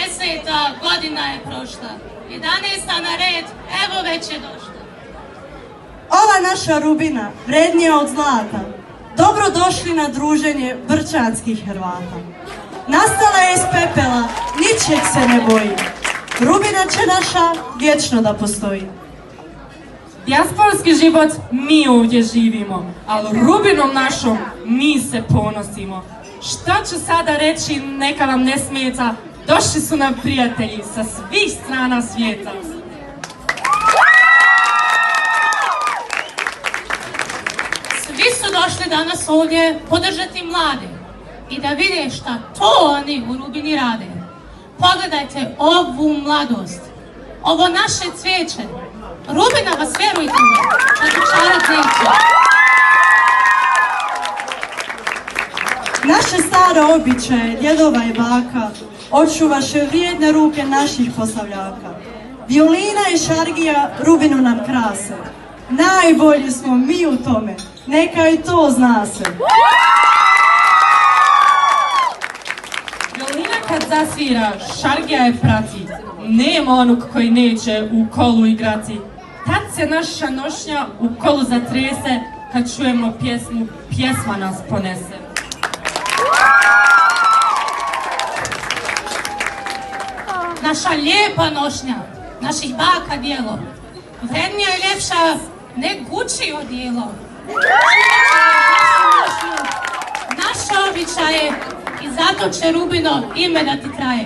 10. godina je prošla. 11. na red, evo već je došla. Ova naša Rubina vrednija od zlata. Dobro došli na druženje brčanskih Hrvata. Nastala je iz pepela, ničeg se ne boji. Rubina će naša vječno da postoji. Dijasporski život mi ovdje živimo, ali Rubinom našom mi se ponosimo. Šta ću sada reći, neka vam ne smeta, došli su nam prijatelji sa svih strana svijeta. Svi su došli danas ovdje podržati mlade i da vide šta to oni u Rubini rade. Pogledajte ovu mladost, ovo naše cvijeće. Rubina vas, vjerujte mi, razočarat neće. Naše stare običaje, djedova i baka, očuvaše vrijedne ruke naših posavljaka. Violina i šargija Rubinu nam krase. Najbolji smo mi u tome, neka i to zna se. Violina kad zasvira, šargija je prati. Nema onog koji neće u kolu igrati. Tad se naša nošnja u kolu zatrese, kad čujemo pjesmu, pjesma nas ponese. Naša lijepa nošnja, naših baka djelo, vrednija i ljepša ne Gucci odijelo. Naše običaje i zato će Rubino ime da ti traje.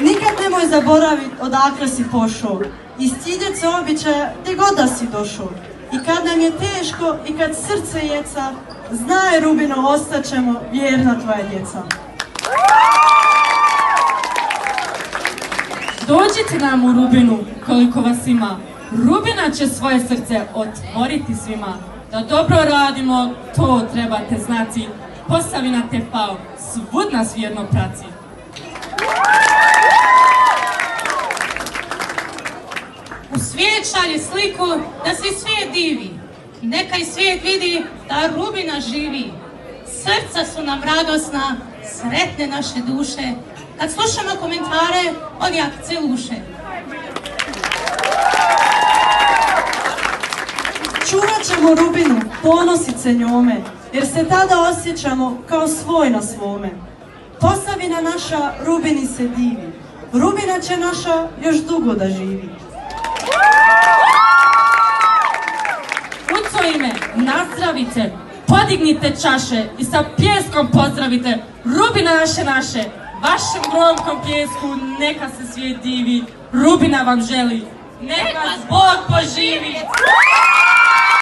Nikad nemoj zaboraviti odakle si pošao i stidjet se običaja gdje god da si došao. I kad nam je teško i kad srce jeca, znaj Rubino, ostaćemo vjerna tvoja djeca. Dođite nam u Rubinu koliko vas ima. Rubina će svoje srce otvoriti svima. Da dobro radimo, to trebate znati. Posavina te pao, svud nas vjerno praci. U svijet šalje sliku da se svijet divi. Neka i svijet vidi da Rubina živi. Srca su nam radosna, sretne naše duše. Kad slušamo komentare, od jakce luše. Čuvat ćemo Rubinu, ponosit se njome, jer se tada osjećamo kao svoj na svome. Posavina naša Rubini se divi. Rubina će naša još dugo da živi. U to ime nazdravite, podignite čaše i sa pljeskom pozdravite Rubina naše. Vašem gromkom pljesku neka se svijet divi. Rubina vam želi. Neka vas Bog poživi.